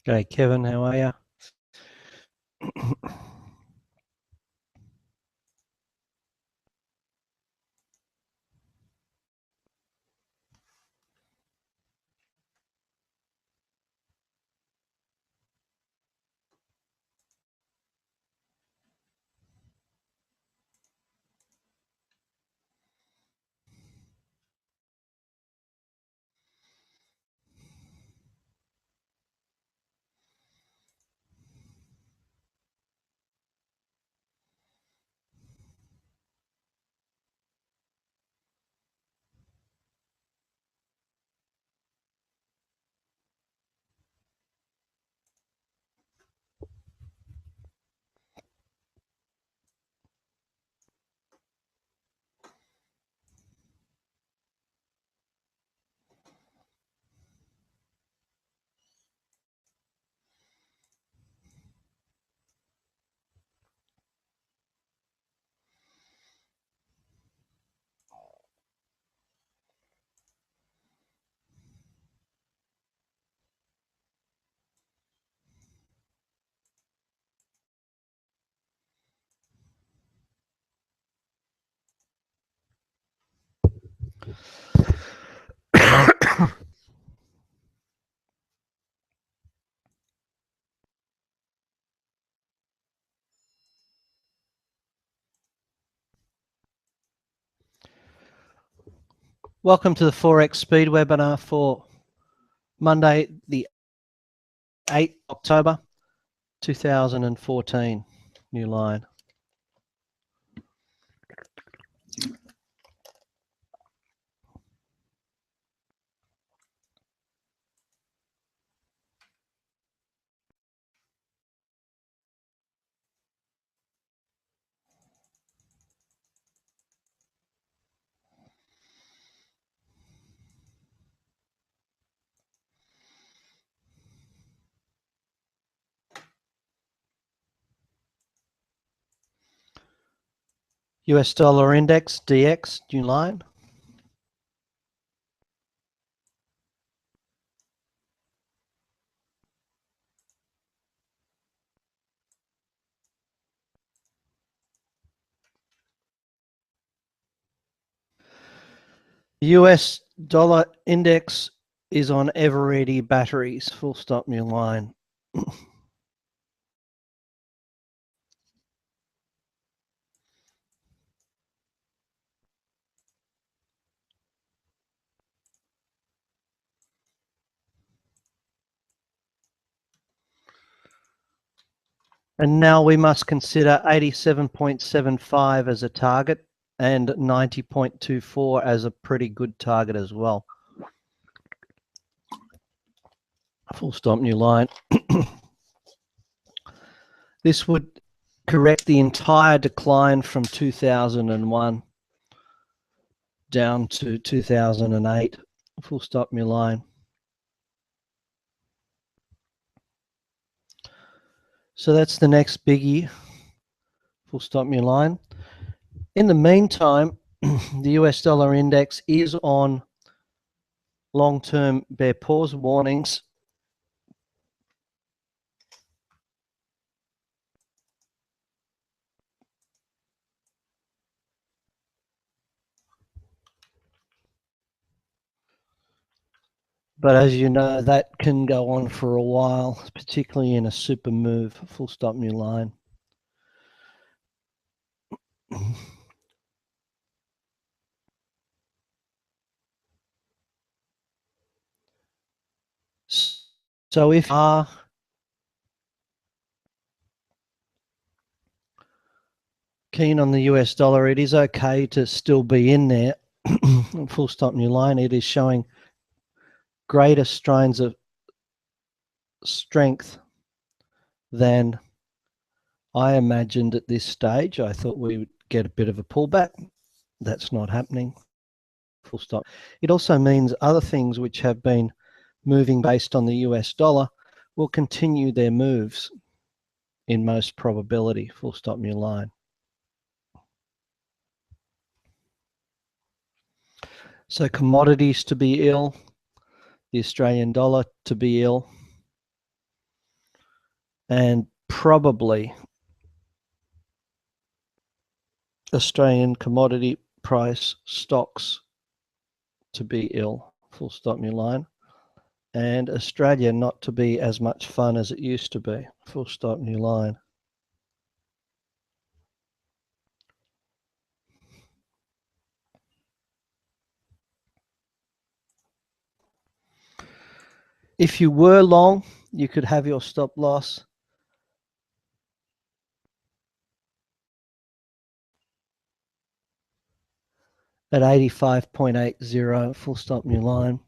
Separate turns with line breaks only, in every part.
G'day, Kevin. How are you? Welcome to the Forex Speed webinar for Monday, the 8th October 2014. New line. US dollar index, DX, new line. US dollar index is on ever ready batteries, full stop, new line. And now we must consider 87.75 as a target and 90.24 as a pretty good target as well. Full stop, new line. This would correct the entire decline from 2001 down to 2008. Full stop, new line. So that's the next biggie. Full stop, new line. In the meantime, the US dollar index is on long-term bear pause warnings. But as you know, that can go on for a while, particularly in a super move. Full stop, new line. So if you are keen on the US dollar, it is okay to still be in there. Full stop, new line. It is showing greater strains of strength than I imagined at this stage. I thought we would get a bit of a pullback. That's not happening. Full stop. It also means other things which have been moving based on the US dollar will continue their moves in most probability. Full stop, new line. So commodities to be ill, the Australian dollar to be ill. and probably Australian commodity price stocks to be ill, full stop, new line, and Australia not to be as much fun as it used to be, full stop, new line. If you were long, you could have your stop loss at 85.80, full stop, new line.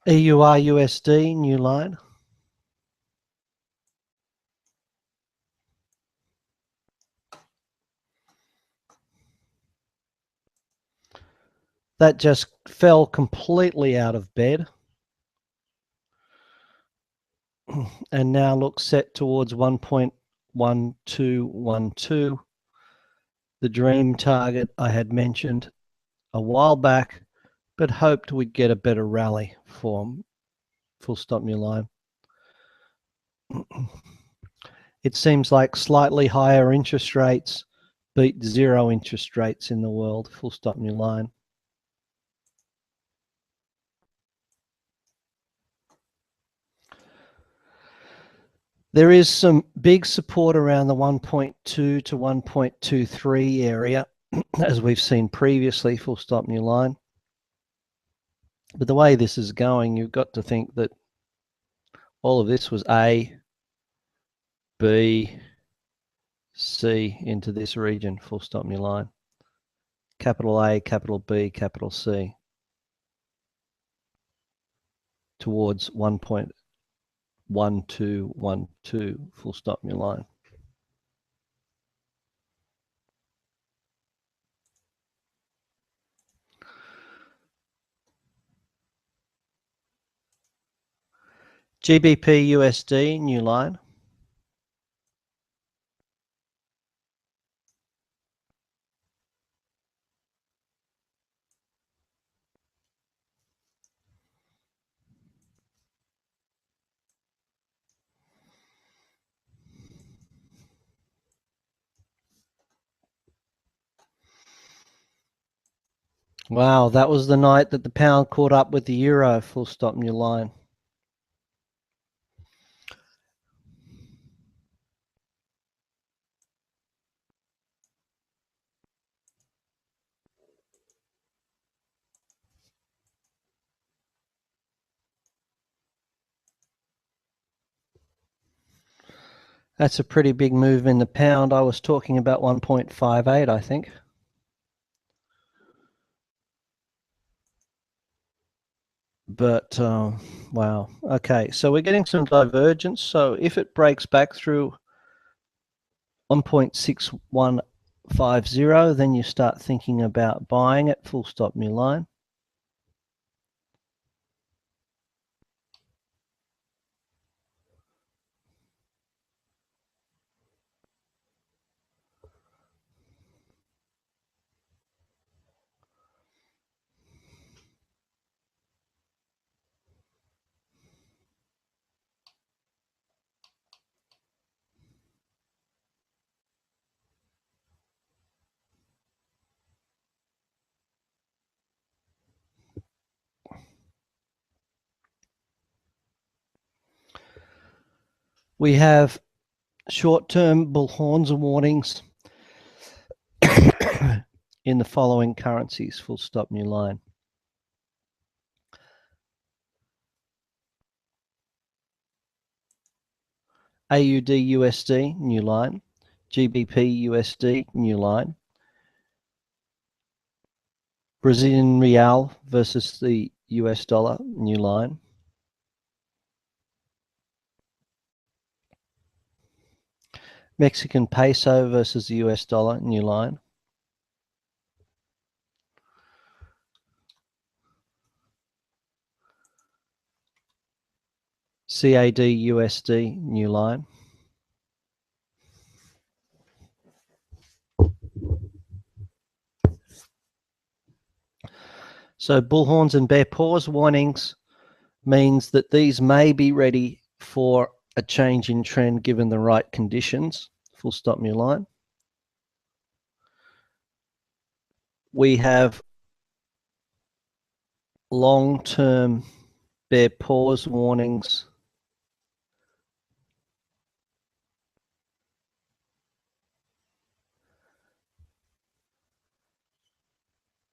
EUR USD, new line. That just fell completely out of bed and now looks set towards 1.1212. The dream target I had mentioned a while back, but hoped we'd get a better rally for full stop, new line. It seems like slightly higher interest rates beat zero interest rates in the world, full stop, new line. There is some big support around the 1.2 to 1.23 area, as we've seen previously, full stop, new line. But the way this is going, you've got to think that all of this was A, B, C into this region, full stop, new line. Capital A, capital B, capital C towards 1.1212, full stop, new line. GBP USD, new line. Wow, that was the night that the pound caught up with the euro, full stop, new line. That's a pretty big move in the pound. I was talking about 1.58, I think. But wow. Okay, so we're getting some divergence. So if it breaks back through 1.6150, then you start thinking about buying it, full stop, new line. We have short-term bullhorns and warnings in the following currencies, full stop, new line. AUD USD, new line. GBP USD, new line. Brazilian real versus the US dollar, new line. Mexican peso versus the US dollar, new line. CAD USD, new line. So bullhorns and bear pause warnings means that these may be ready for a change in trend given the right conditions. Full stop, new line. We have long-term bear pause warnings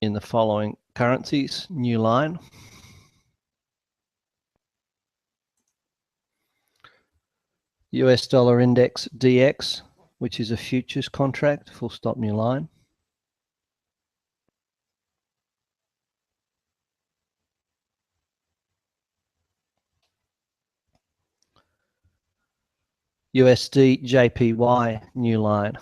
in the following currencies, new line. US dollar index DX, which is a futures contract, full stop, new line. USD JPY, new line.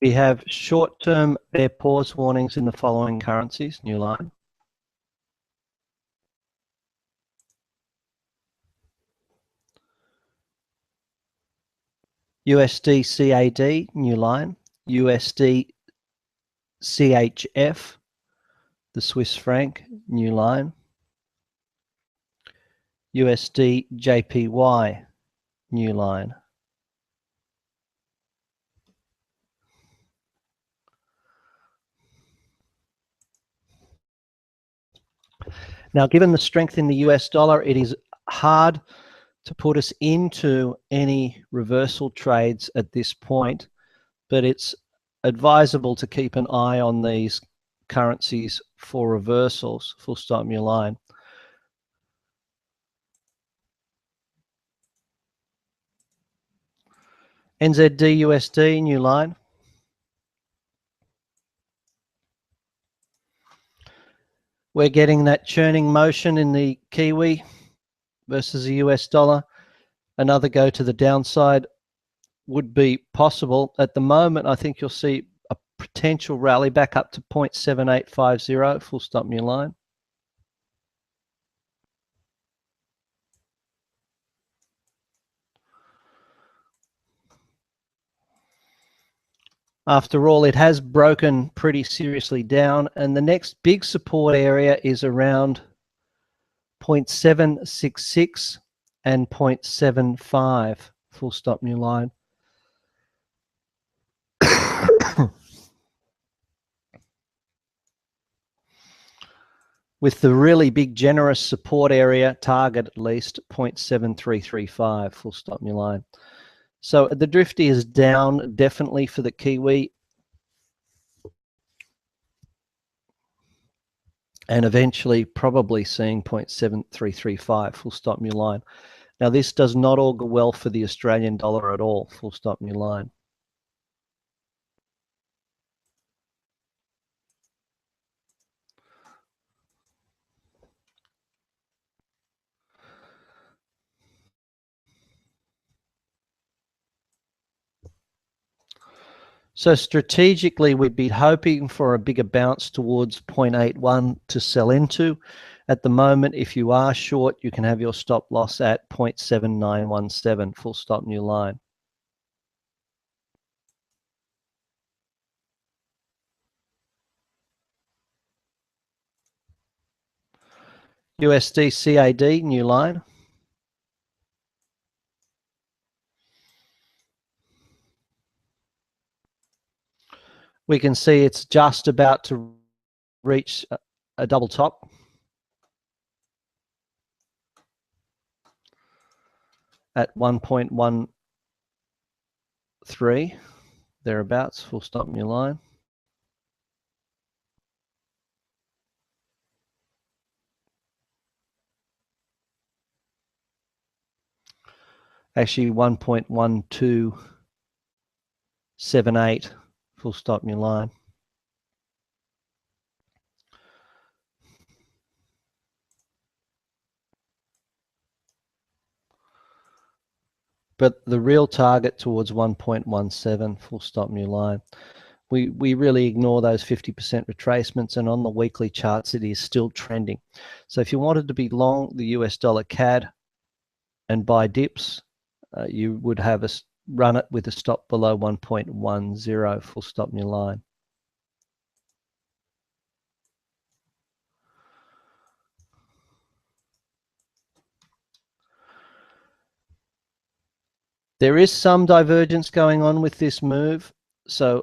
We have short-term bear pause warnings in the following currencies, new line. USD CAD, new line. USD CHF, the Swiss franc, new line. USD JPY, new line. Now, given the strength in the US dollar, it is hard to put us into any reversal trades at this point, but it's advisable to keep an eye on these currencies for reversals. Full stop, new line. NZD USD, new line. We're getting that churning motion in the Kiwi versus the US dollar. Another go to the downside would be possible. At the moment, I think you'll see a potential rally back up to 0.7850, full stop, new line. After all, it has broken pretty seriously down, and the next big support area is around 0.766 and 0.75, full stop, new line. With the really big generous support area target at least 0.7335, full stop, new line. So the drift is down definitely for the Kiwi, and eventually probably seeing 0.7335, full stop, new line. Now this does not augur well for the Australian dollar at all, full stop, new line. So strategically, we'd be hoping for a bigger bounce towards 0.81 to sell into. At the moment, if you are short, you can have your stop loss at 0.7917, full stop, new line. USD CAD, new line. We can see it's just about to reach a double top. At 1.13, thereabouts, full stop, new line. Actually 1.1278, full stop new line. But the real target towards 1.17, full stop new line. We really ignore those 50% retracements, and on the weekly charts, it is still trending. So if you wanted to be long the US dollar CAD and buy dips, you would have run it with a stop below 1.10, full stop new line. There is some divergence going on with this move. So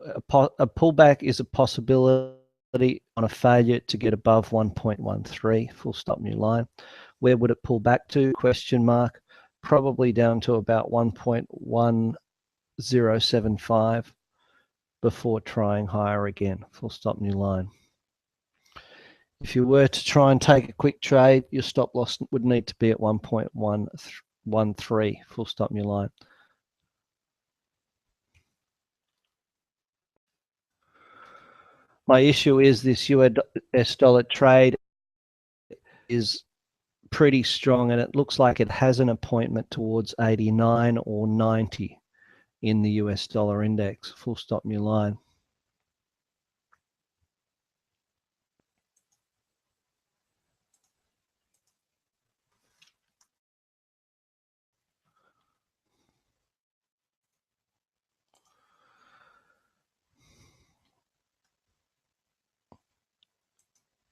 a pullback is a possibility on a failure to get above 1.13, full stop new line. Where would it pull back to? Question mark. Probably down to about 1.1075 before trying higher again, full stop new line. If you were to try and take a quick trade, your stop loss would need to be at 1.113, full stop new line. My issue is this US dollar trade is pretty strong, and it looks like it has an appointment towards 89 or 90 in the US dollar index, full stop new line.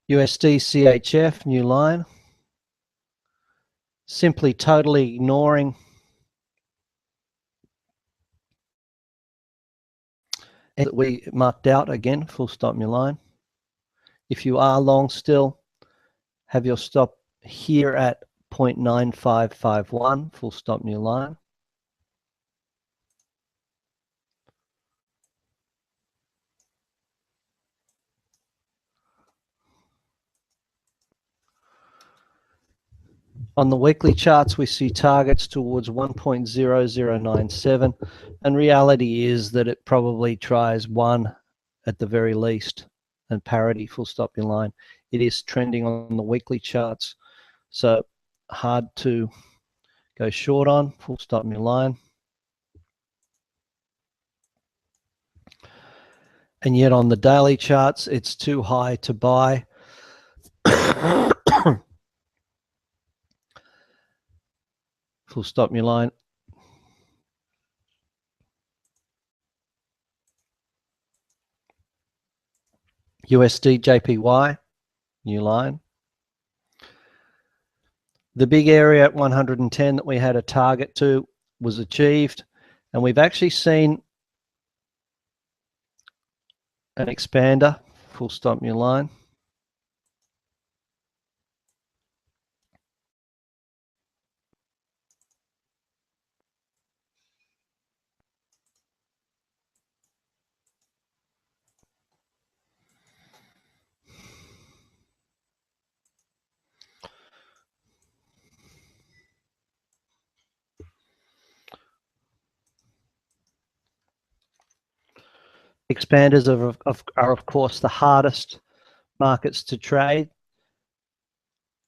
USD CHF new line. Simply totally ignoring that we marked out again, full stop new line. If you are long still, have your stop here at 0.9551, full stop new line. On the weekly charts, we see targets towards 1.0097, and reality is that it probably tries 1 at the very least, and parity, full stop in line. It is trending on the weekly charts, so hard to go short on, full stop in line. And yet on the daily charts, it's too high to buy. Full stop new line. USD JPY, new line. The big area at 110 that we had a target to was achieved, and we've actually seen an expander, full stop new line. Expanders are of course the hardest markets to trade,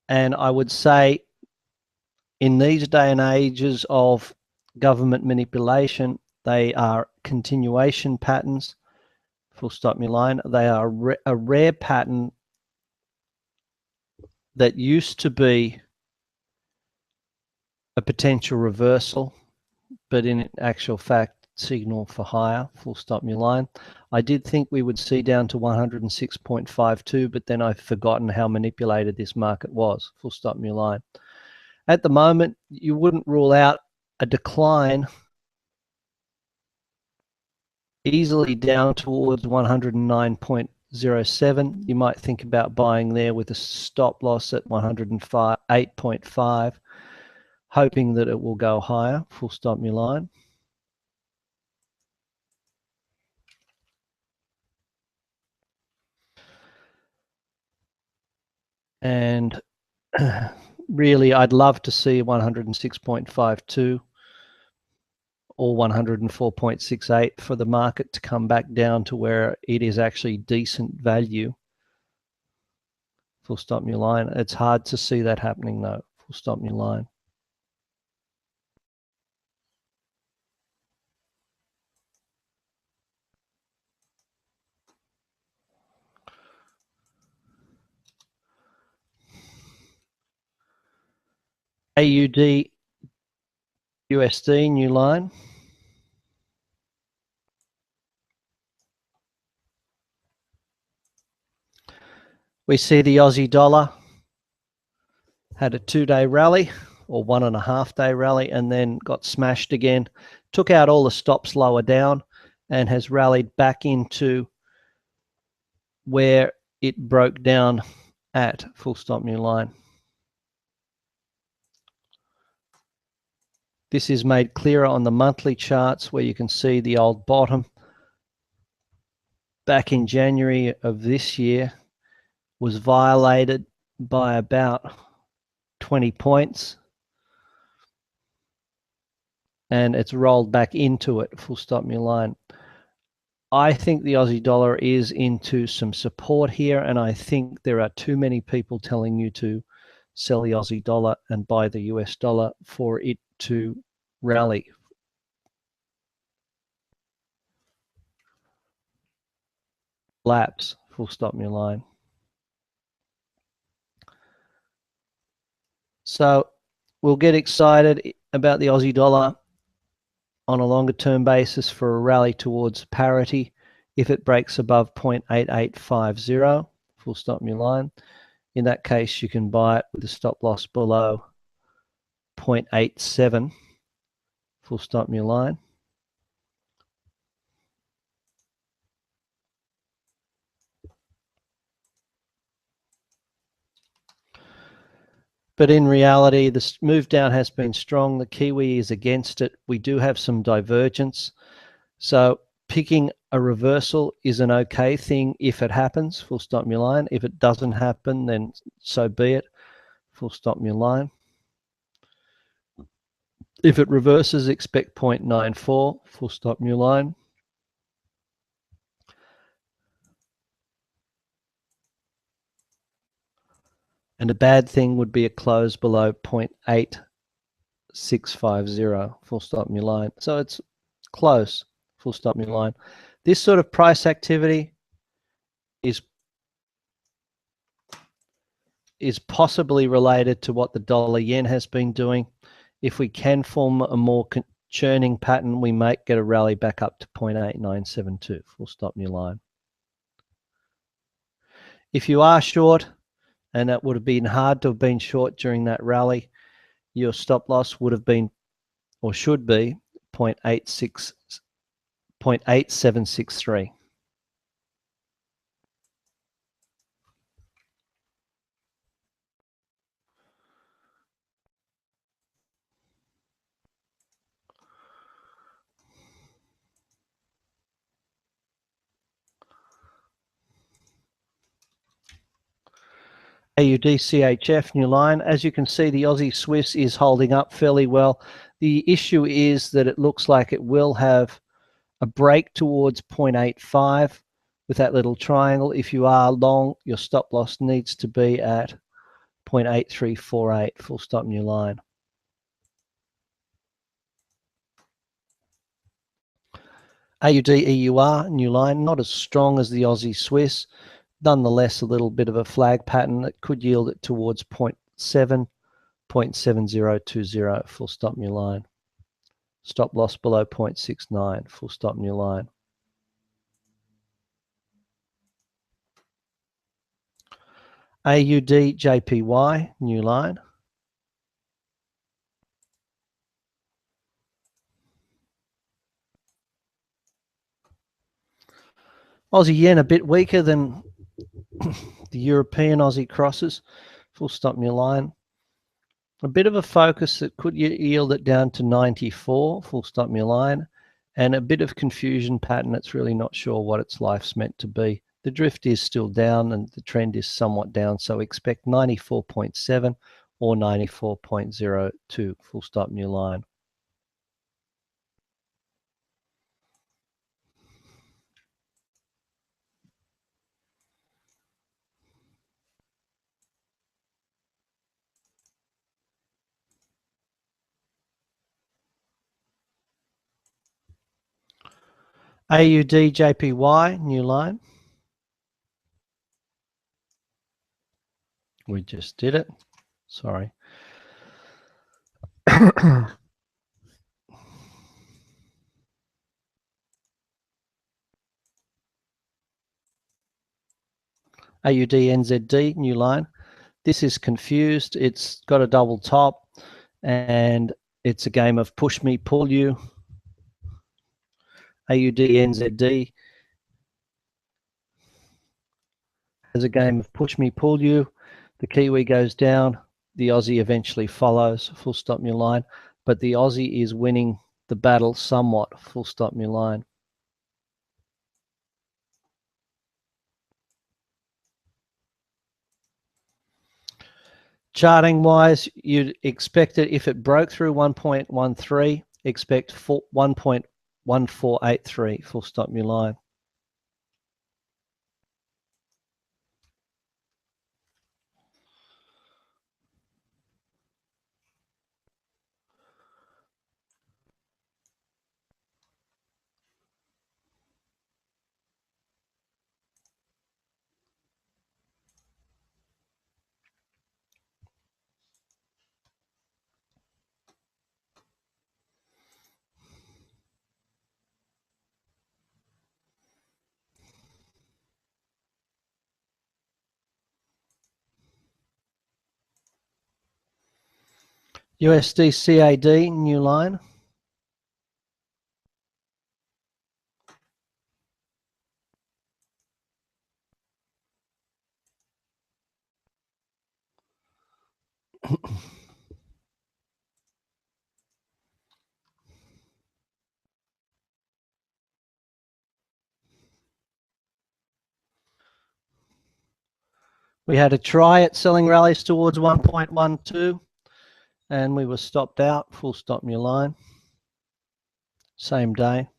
and I would say in these day and ages of government manipulation, they are continuation patterns, full stop new line. They are a rare pattern that used to be a potential reversal, but in actual fact signal for higher, full stop new line. I did think we would see down to 106.52, but then I've forgotten how manipulated this market was, full stop new line. At the moment, you wouldn't rule out a decline easily down towards 109.07. You might think about buying there with a stop loss at 108.5, hoping that it will go higher, full stop new line. And really, I'd love to see 106.52 or 104.68 for the market to come back down to where it is actually decent value. Full stop, new line. It's hard to see that happening though. Full stop, new line. AUD USD, new line. We see the Aussie dollar had a 2-day rally or 1.5-day rally and then got smashed again, took out all the stops lower down and has rallied back into where it broke down at. Full stop, new line. This is made clearer on the monthly charts where you can see the old bottom back in January of this year was violated by about 20 points and it's rolled back into it. Full stop, new line. I think the Aussie dollar is into some support here, and I think there are too many people telling you to sell the Aussie dollar and buy the US dollar for it to rally. Lapse. Full stop, new line. So we'll get excited about the Aussie dollar on a longer term basis for a rally towards parity if it breaks above 0.8850. Full stop, new line. In that case, you can buy it with a stop loss below 0.87. Full stop, new line. But in reality, the move down has been strong. The Kiwi is against it. We do have some divergence. So picking a reversal is an okay thing if it happens. Full stop, new line. If it doesn't happen, then so be it. Full stop, new line. If it reverses, expect 0.94. Full stop, new line. And a bad thing would be a close below 0.8650. Full stop, new line. So it's close. Full stop, new line. This sort of price activity is possibly related to what the dollar yen has been doing. If we can form a more churning pattern, we might get a rally back up to 0.8972. Full stop, new line. If you are short, and that would have been hard to have been short during that rally, your stop loss would have been, or should be, 0.8763. AUD CHF, new line. As you can see, the Aussie Swiss is holding up fairly well. The issue is that it looks like it will have a break towards 0.85 with that little triangle. If you are long, your stop loss needs to be at 0.8348. Full stop, new line. AUD EUR, new line. Not as strong as the Aussie Swiss. Nonetheless, a little bit of a flag pattern that could yield it towards 0.7, 0.7020. Full stop, new line. Stop loss below 0.69. Full stop, new line. AUD JPY, new line. Aussie yen a bit weaker than the European Aussie crosses. Full stop, new line. A bit of a focus that could yield it down to 94. Full stop, new line. And a bit of confusion pattern. It's really not sure what its life's meant to be. The drift is still down and the trend is somewhat down. So expect 94.7 or 94.02. Full stop, new line. AUD JPY, new line. We just did it. Sorry. AUD NZD, new line. This is confused. It's got a double top and it's a game of push me, pull you. AUD NZD has a game of push me, pull you. The Kiwi goes down. The Aussie eventually follows, full stop, new line. But the Aussie is winning the battle somewhat, full stop, new line. Charting wise, you'd expect it if it broke through 1.13, expect 1.1483, full stop, new line. USD CAD, new line. We had a try at selling rallies towards 1.12 and we were stopped out, full stop, new line. Same day.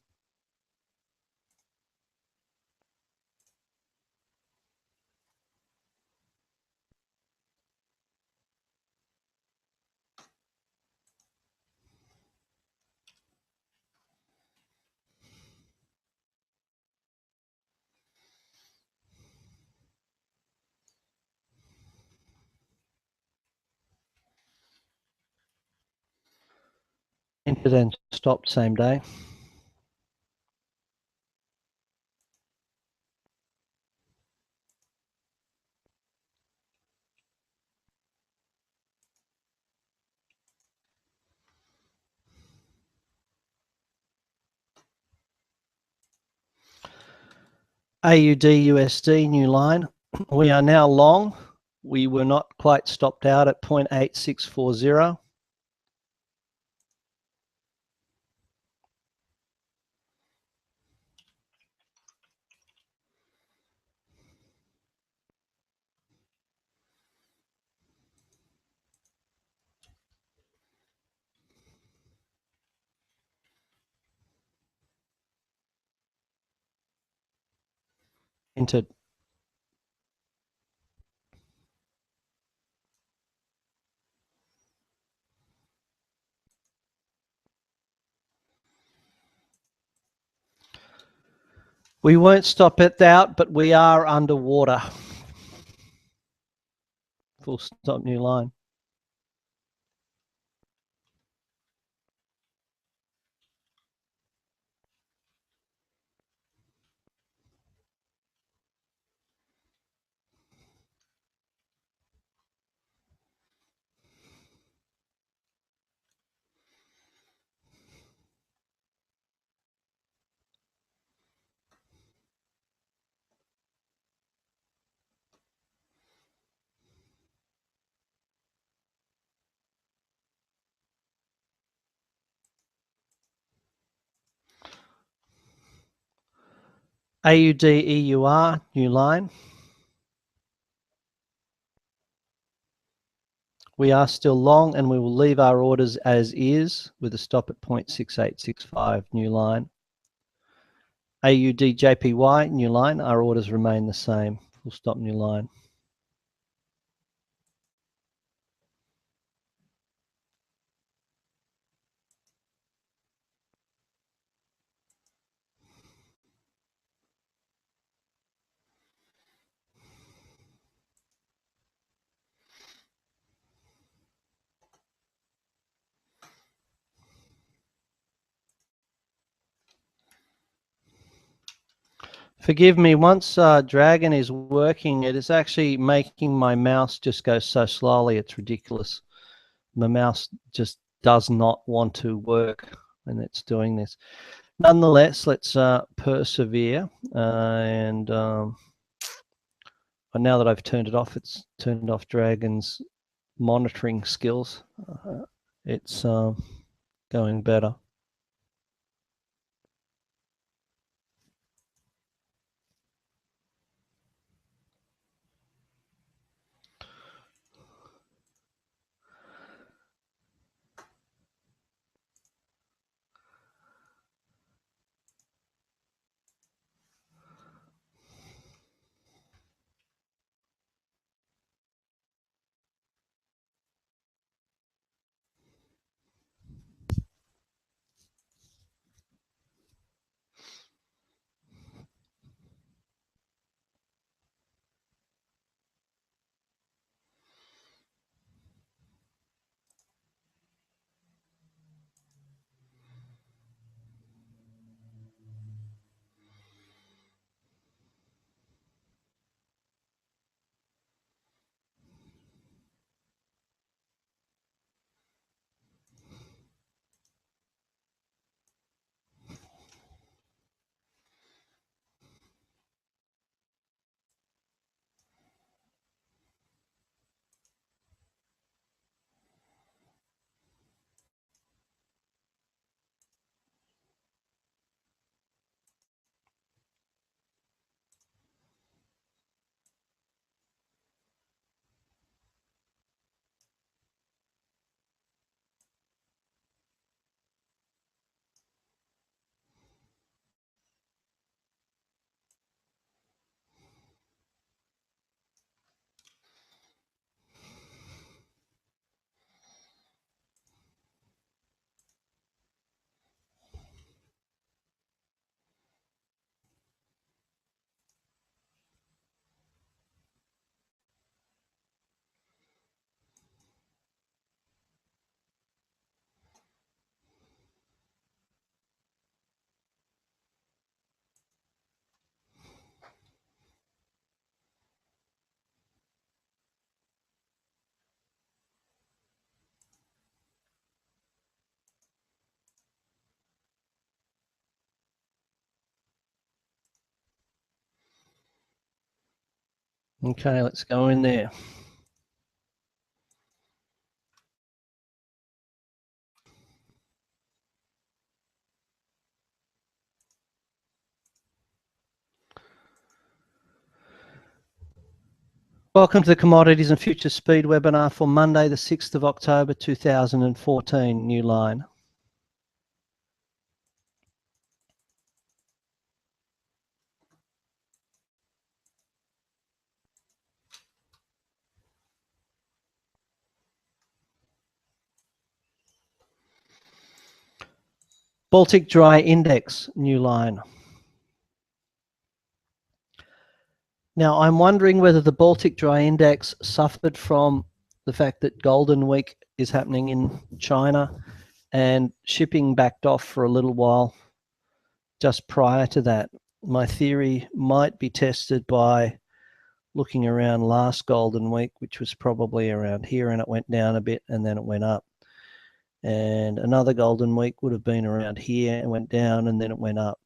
Entered and stopped same day. AUD USD, new line. We are now long. We were not quite stopped out at 0.8640. Entered. We won't stop it out, but we are underwater. Full stop, new line. AUD EUR, new line. We are still long and we will leave our orders as is with a stop at 0.6865, new line. AUD JPY, new line. Our orders remain the same. Full stop, new line. Forgive me, once Dragon is working, it is actually making my mouse just go so slowly, it's ridiculous. My mouse just does not want to work when it's doing this. Nonetheless, let's persevere. And now that I've turned it off, it's turned off Dragon's monitoring skills. It's going better. Okay, let's go in there. Welcome to the Commodities and Futures Speed webinar for Monday, the 6th of October, 2014, new line. Baltic Dry Index, new line. Now, I'm wondering whether the Baltic Dry Index suffered from the fact that Golden Week is happening in China and shipping backed off for a little while just prior to that. My theory might be tested by looking around last Golden Week, which was probably around here, and it went down a bit and then it went up. And another Golden Week would have been around here and went down and then it went up.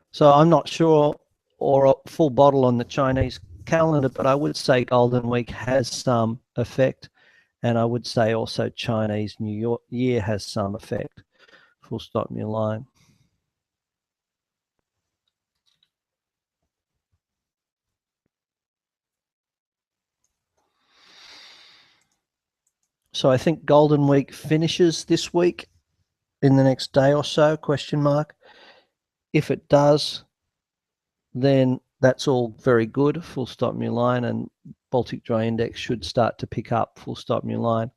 So I'm not sure, or a full bottle on the Chinese calendar, but I would say Golden Week has some effect, and I would say also Chinese New Year has some effect. Full stop, new line. So I think Golden Week finishes this week in the next day or so, question mark. If it does, then that's all very good, full stop, new line, and Baltic Dry Index should start to pick up, full stop, new line.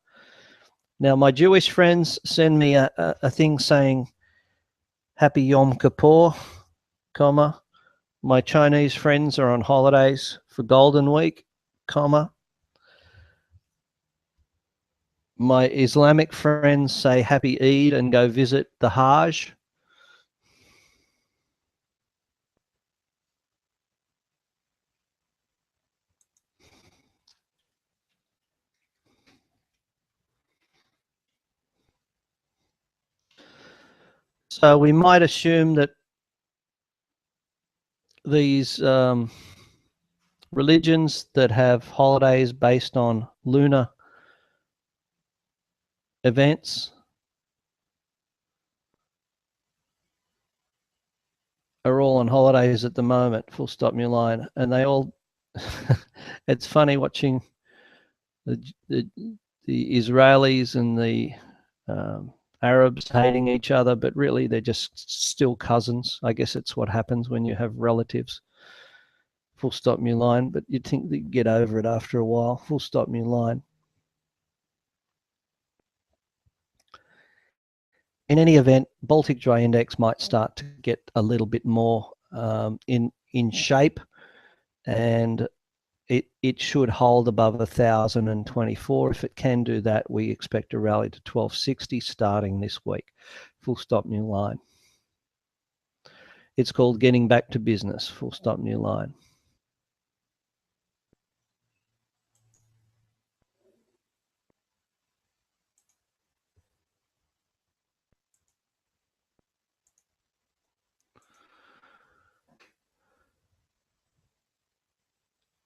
Now, my Jewish friends send me a thing saying, Happy Yom Kippur, comma. My Chinese friends are on holidays for Golden Week, comma. My Islamic friends say happy Eid and go visit the Hajj. So we might assume that these religions that have holidays based on lunar events are all on holidays at the moment, full stop, new line. And they all, it's funny watching the, the, the Israelis and the Arabs hating each other, but really they're just still cousins. I guess it's what happens when you have relatives. Full stop, new line. But you'd think they'd get over it after a while. Full stop, new line. In any event, Baltic Dry Index might start to get a little bit more in shape, and it should hold above 1,024. If it can do that, we expect a rally to 1260 starting this week. Full stop, new line. It's called getting back to business. Full stop, new line.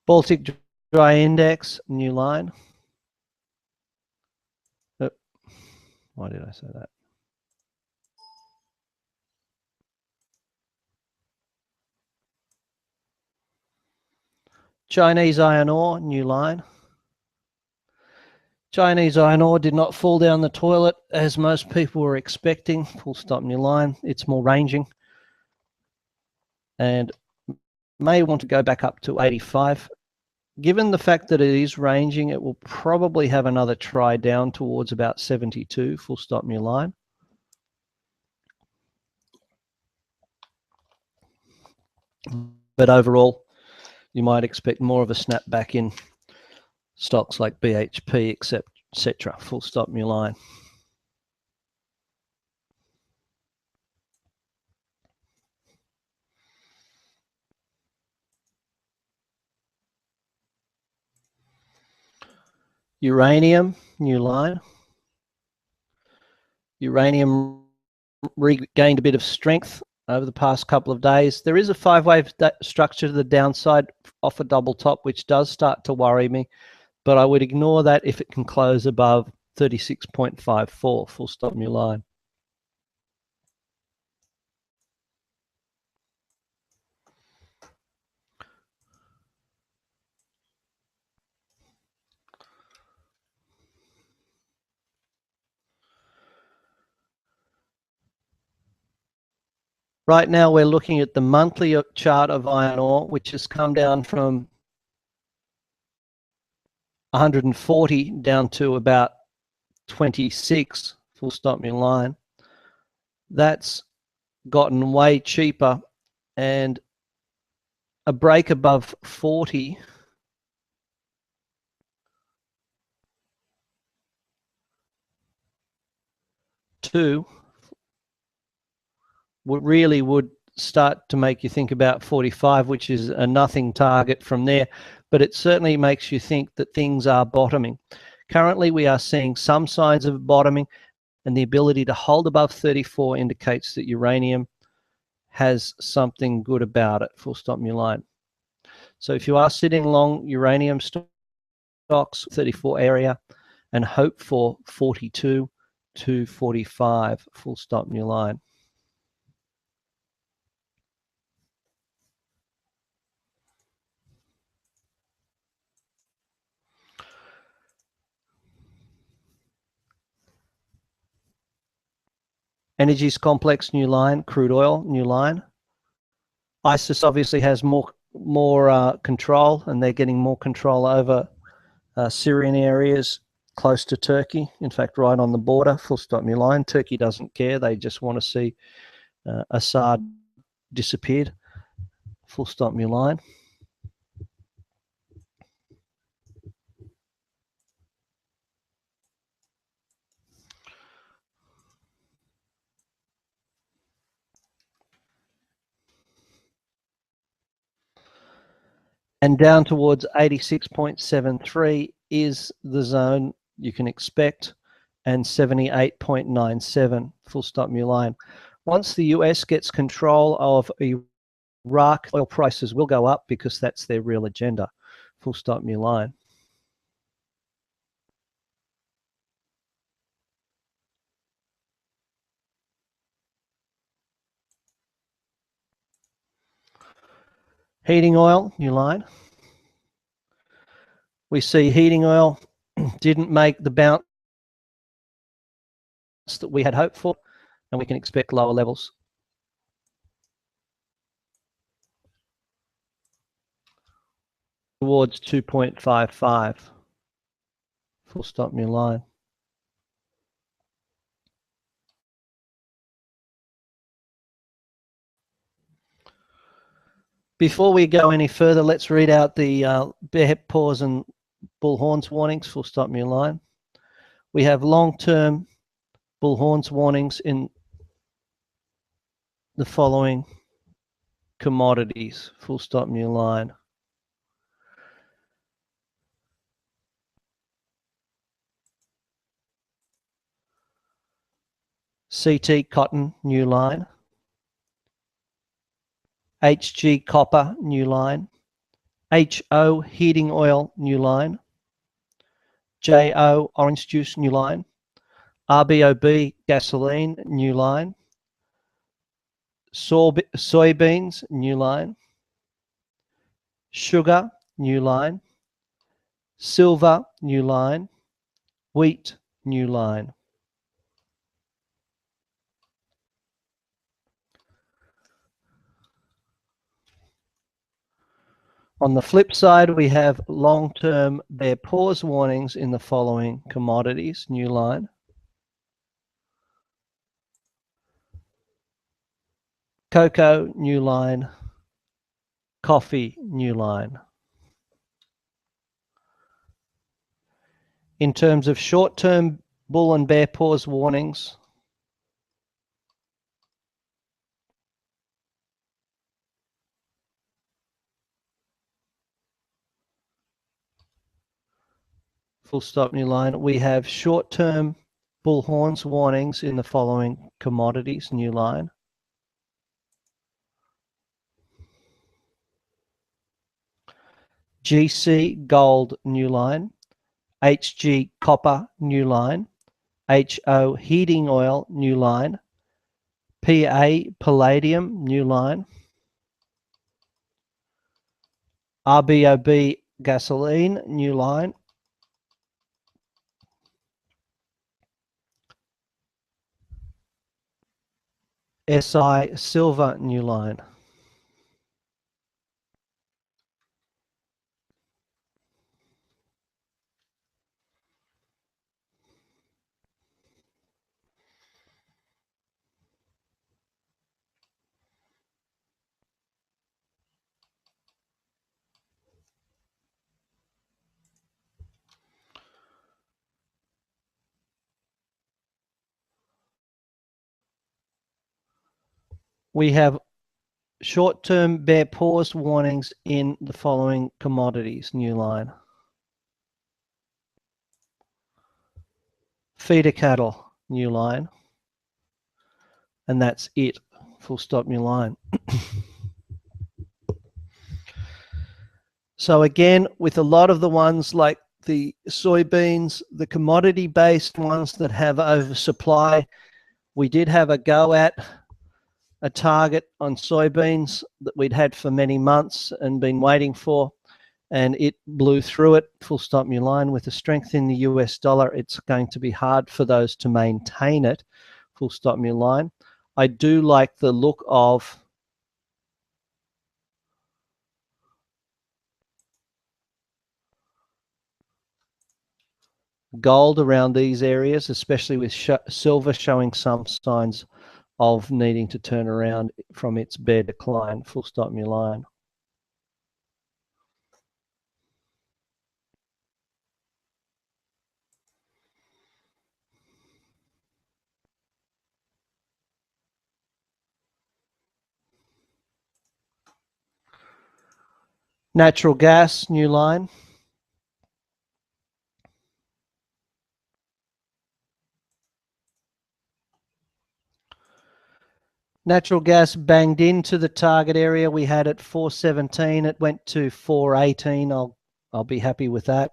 Baltic Dry Index, new line. Oh, why did I say that? Chinese iron ore, new line. Chinese iron ore did not fall down the toilet as most people were expecting. Full stop, new line. It's more ranging and may want to go back up to 85. Given the fact that it is ranging, it will probably have another try down towards about 72. Full stop, new line. But overall, you might expect more of a snapback in stocks like BHP, etc. Full stop, new line. Uranium, new line. Uranium regained a bit of strength over the past couple of days. There is a 5-wave structure to the downside off a double top, which does start to worry me, but I would ignore that if it can close above 36.54. Full stop, new line. Right now, we're looking at the monthly chart of iron ore, which has come down from 140 down to about 26. Full stop, new line. That's gotten way cheaper, and a break above 40 would start to make you think about 45, which is a nothing target from there, but it certainly makes you think that things are bottoming. Currently, we are seeing some signs of bottoming, and the ability to hold above 34 indicates that uranium has something good about it. Full stop, new line. So if you are sitting long uranium stocks, 34 area, and hope for 42 to 45, full stop, new line. Energies complex, new line. Crude oil, new line. ISIS obviously has more control, and they're getting more control over Syrian areas close to Turkey. In fact, right on the border. Full stop, new line. Turkey doesn't care. They just want to see Assad disappeared. Full stop, new line. And down towards 86.73 is the zone you can expect, and 78.97, full stop, new line. Once the US gets control of Iraq, oil prices will go up because that's their real agenda, full stop, new line. Heating oil, new line. We see heating oil didn't make the bounce that we had hoped for, and we can expect lower levels. Towards 2.55. Full stop, new line. Before we go any further, let's read out the bear pause and bull horns warnings, full stop, new line. We have long-term bull horns warnings in the following commodities, full stop, new line. CT cotton, new line. HG copper, new line. HO heating oil, new line. JO orange juice, new line. RBOB gasoline, new line. Soybeans, new line. Sugar, new line. Silver, new line. Wheat, new line. On the flip side, we have long-term bear pause warnings in the following commodities, new line. Cocoa, new line. Coffee, new line. In terms of short-term bull and bear pause warnings, full stop, new line, we have short-term bull horns warnings in the following commodities, new line. GC gold, new line. HG copper, new line. HO heating oil, new line. PA palladium, new line. RBOB gasoline, new line. SI silver, new line. We have short-term bear pause warnings in the following commodities, new line. Feeder cattle, new line. And that's it, full stop, new line. So again, with a lot of the ones like the soybeans, the commodity-based ones that have oversupply, we did have a go at a target on soybeans that we'd had for many months and been waiting for, and it blew through it, full stop, new line. With the strength in the US dollar, it's going to be hard for those to maintain it, full stop, new line. I do like the look of gold around these areas, especially with silver showing some signs of needing to turn around from its bear decline, full stop, new line. Natural gas, new line. Natural gas banged into the target area we had at 417. It went to 418. I'll be happy with that.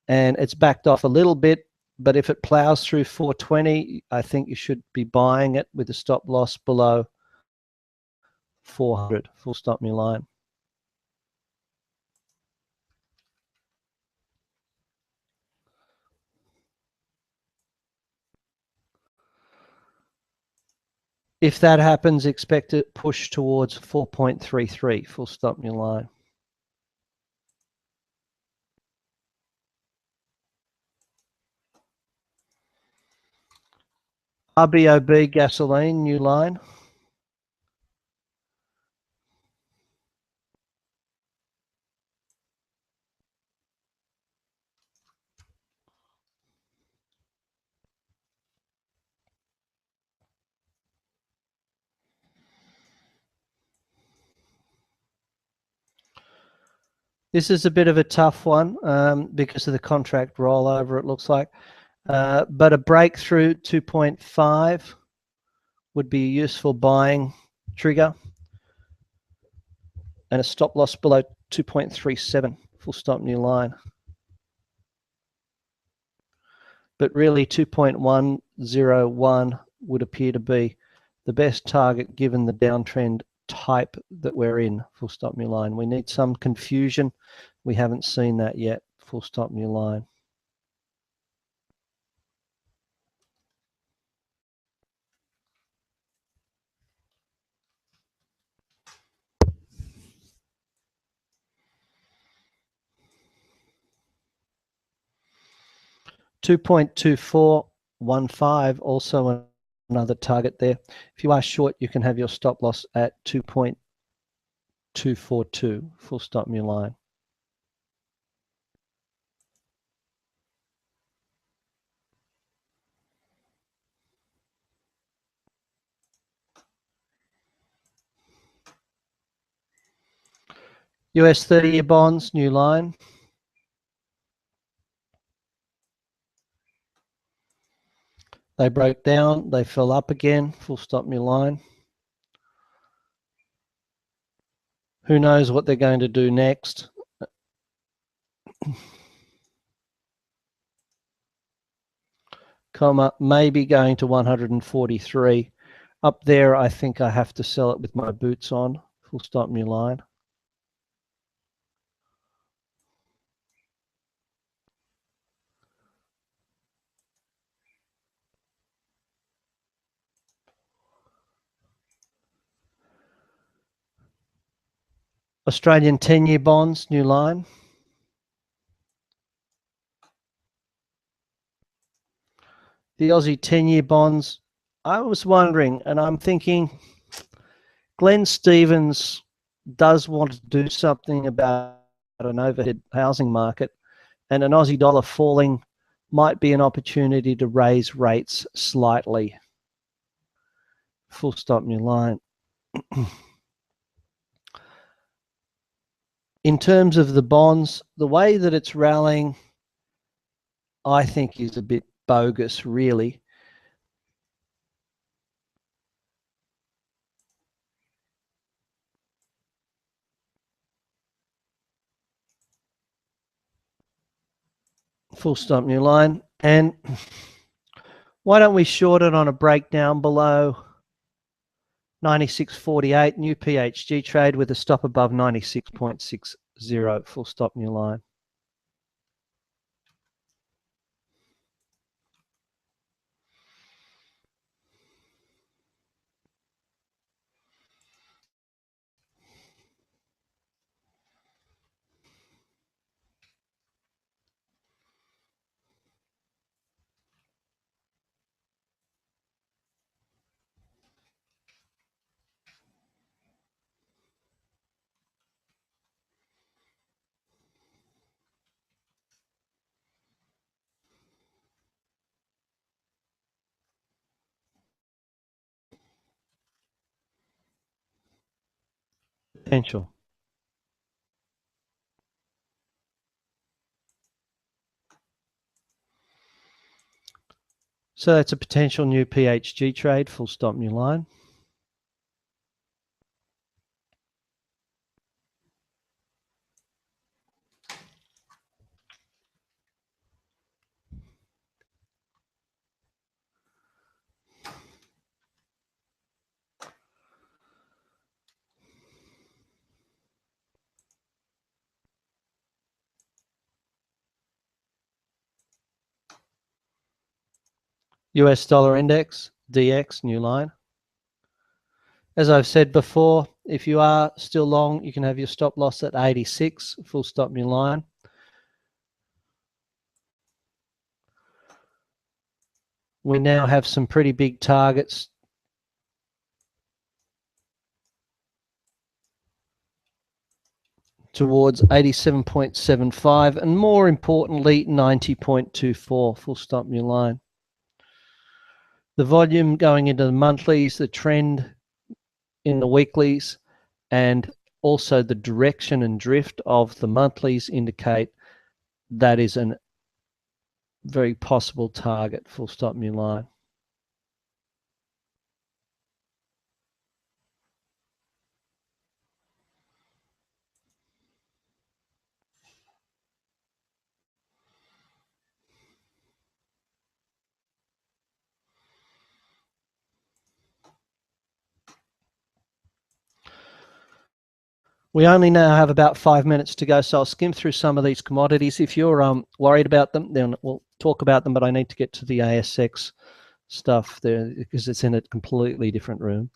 And it's backed off a little bit, but if it plows through 420, I think you should be buying it with a stop loss below 400. Full stop, new line. If that happens, expect it push towards 4.33. Full stop, new line. RBOB gasoline, new line. This is a bit of a tough one because of the contract rollover, it looks like. But a breakthrough 2.5 would be a useful buying trigger. And a stop loss below 2.37. Full stop, new line. But really 2.101 would appear to be the best target given the downtrend type that we're in. Full stop, new line. We need some confusion. We haven't seen that yet. Full stop, new line. $2.2415, also another target there. If you are short, you can have your stop loss at 2.242. Full stop, new line. US 30-year bonds, new line. They broke down, they fell up again, full stop, new line. Who knows what they're going to do next? Comma, maybe going to 143. Up there, I think I have to sell it with my boots on. Full stop, new line. Australian 10-year bonds, new line. The Aussie 10-year bonds, I was wondering, and I'm thinking Glenn Stevens does want to do something about an overhead housing market, and an Aussie dollar falling might be an opportunity to raise rates slightly. Full stop, new line. In terms of the bonds, the way that it's rallying, I think is a bit bogus, really. Full stop, new line. And why don't we short it on a breakdown below 96.48, new PHG trade with a stop above 96.60, full stop, new line. Potential. So that's a potential new PHG trade, full stop, new line. US dollar index, DX, new line. As I've said before, if you are still long, you can have your stop loss at 86, full stop, new line. We now have some pretty big targets towards 87.75 and more importantly 90.24, full stop, new line. The volume going into the monthlies, the trend in the weeklies, and also the direction and drift of the monthlies indicate that is a very possible target, full stop, new line. We only now have about 5 minutes to go, so I'll skim through some of these commodities. If you're worried about them, then we'll talk about them, but I need to get to the ASX stuff there because it's in a completely different room.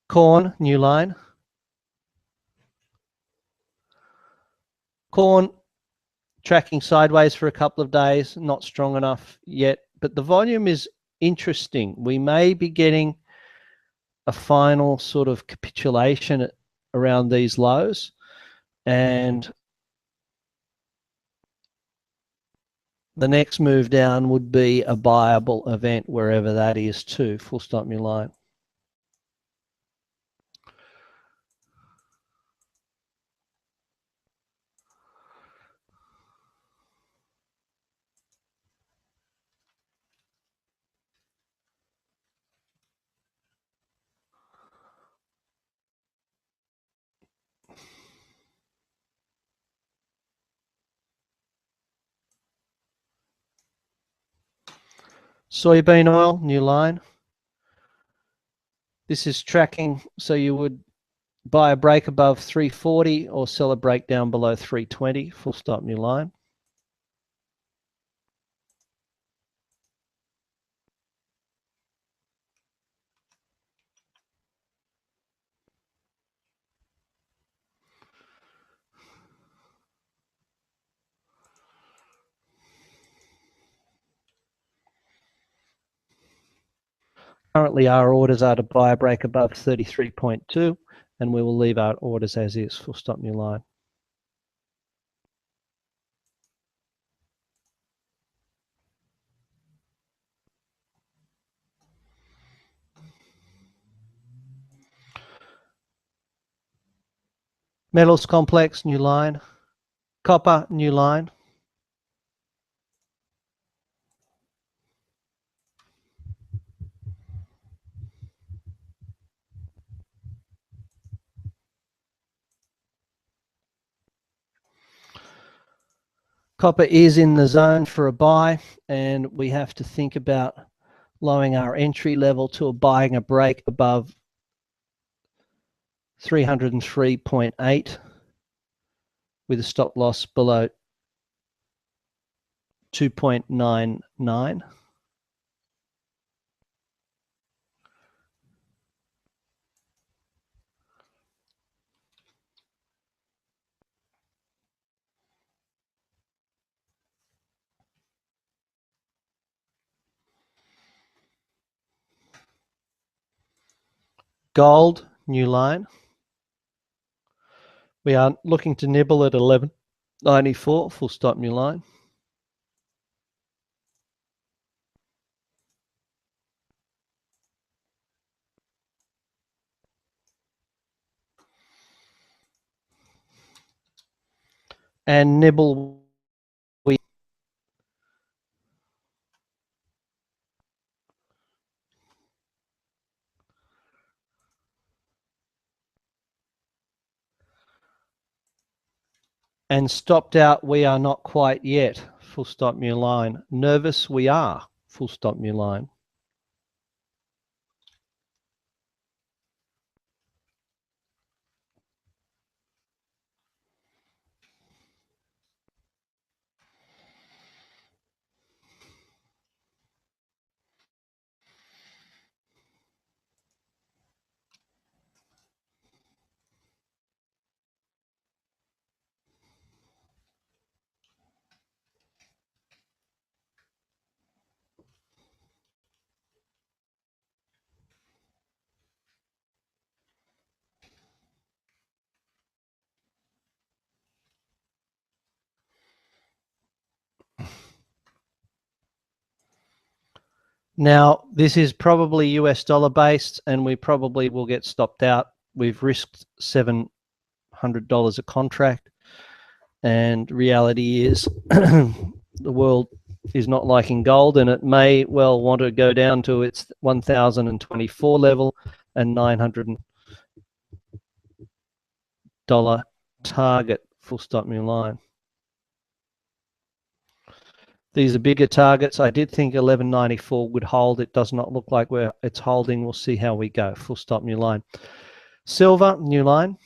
Corn, new line. Corn tracking sideways for a couple of days, not strong enough yet, but the volume is interesting. We may be getting a final sort of capitulation around these lows, and the next move down would be a buyable event wherever that is too, full stop, new line. Soybean oil, new line. This is tracking, so you would buy a break above 340 or sell a break down below 320, full stop, new line. Currently, our orders are to buy a break above 33.2, and we will leave our orders as is, full stop, new line. Metals complex, new line. Copper, new line. Copper is in the zone for a buy, and we have to think about lowering our entry level to buying a break above 303.8 with a stop loss below 2.99. Gold, new line. We are looking to nibble at 11.94, full stop, new line. and nibble we and stopped out we are not quite yet, full stop new line. Nervous we are, full stop new line. Now, this is probably US dollar based, and we probably will get stopped out. We've risked $700 a contract, and reality is the world is not liking gold, and it may well want to go down to its 1,024 level and $900 target, full stop new line. These are bigger targets. I did think 1194 would hold. It does not look like it's holding. We'll see how we go. Full stop new line. Silver, new line.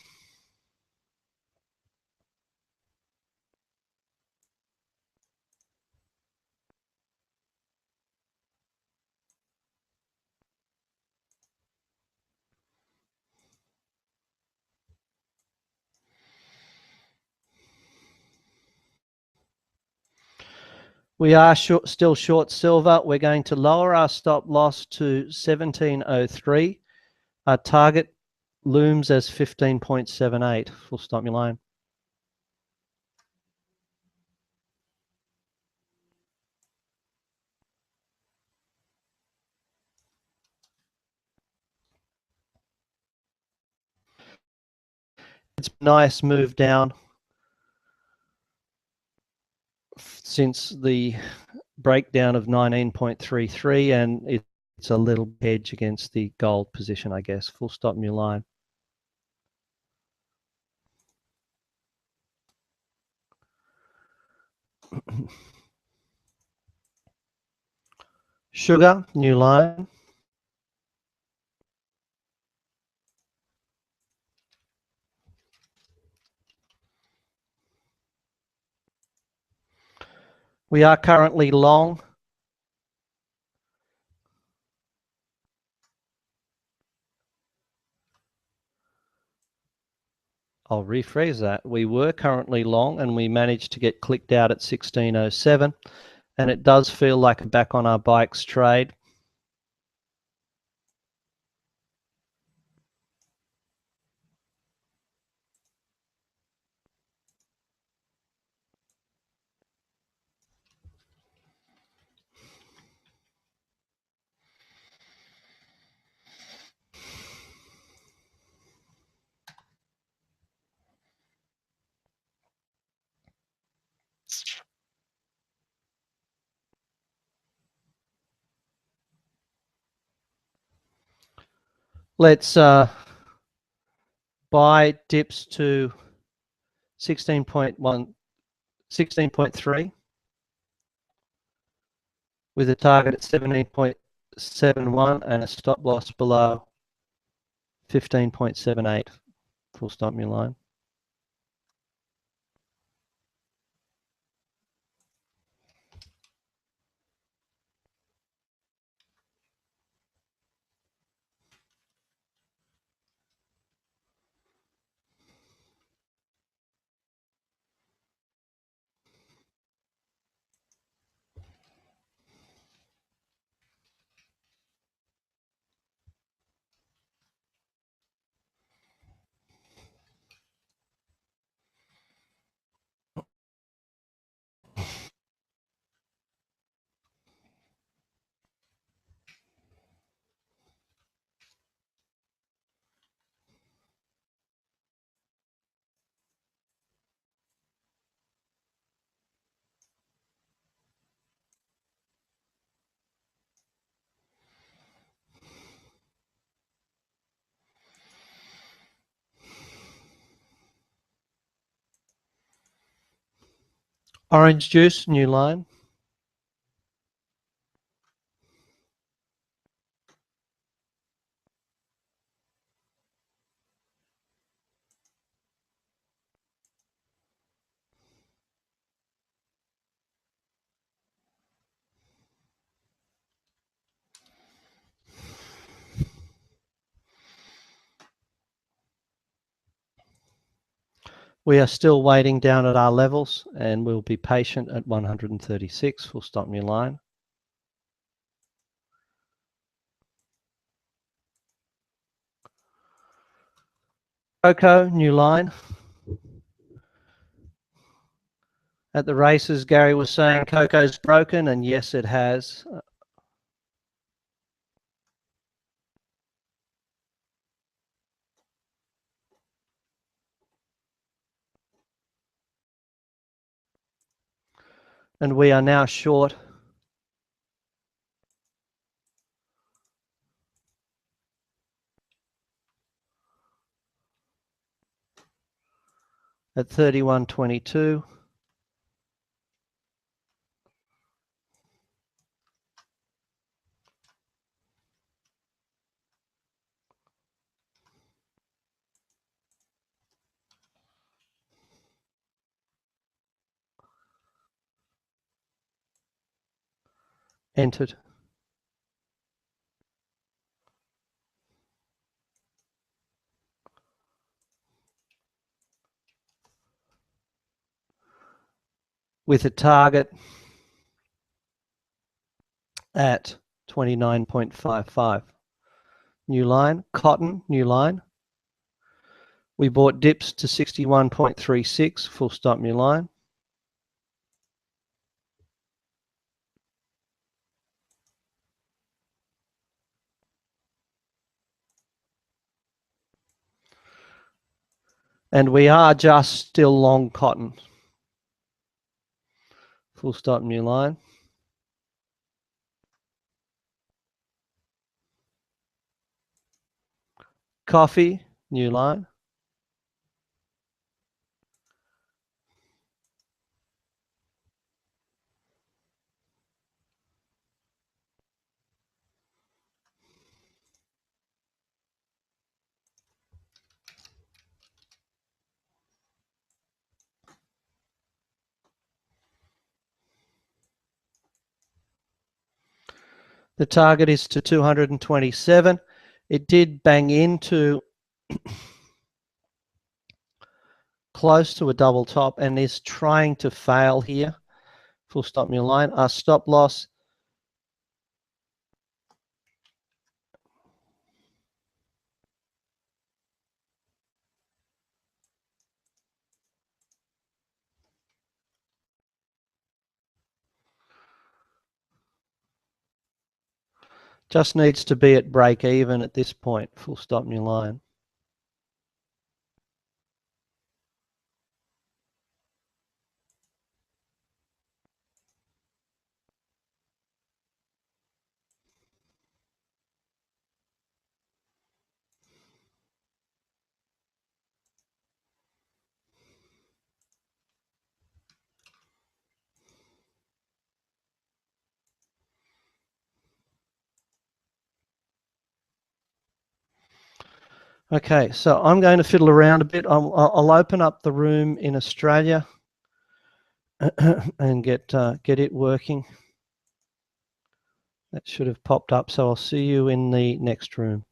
We are still short silver. We're going to lower our stop loss to 1703. Our target looms as 15.78. Full stop new line. It's a nice move down since the breakdown of 19.33, and it's a little hedge against the gold position, I guess. Full stop new line. Sugar, new line. We are currently long. I'll rephrase that. We were currently long, and we managed to get clicked out at 1607, and it does feel like a back on our bikes trade. Let's buy dips to 16.1, 16.3 with a target at 17.71 and a stop loss below 15.78. Full stop new line. Orange juice, new line. We are still waiting down at our levels, and we'll be patient at 136. Full stop, new line. Cocoa, new line. At the races, Gary was saying cocoa's broken, and yes, it has. And we are now short at 31.22. Entered. With a target at 29.55. New line, cotton, new line. We bought dips to 61.36, full stop, new line. And we are just still long cotton. Full stop, new line. Coffee, new line. The target is to 227. It did bang into close to a double top and is trying to fail here. Full stop, new line. Our stop loss just needs to be at break even at this point. Full stop, new line. Okay, so I'm going to fiddle around a bit. I'll open up the room in Australia and get it working. That should have popped up, so I'll see you in the next room.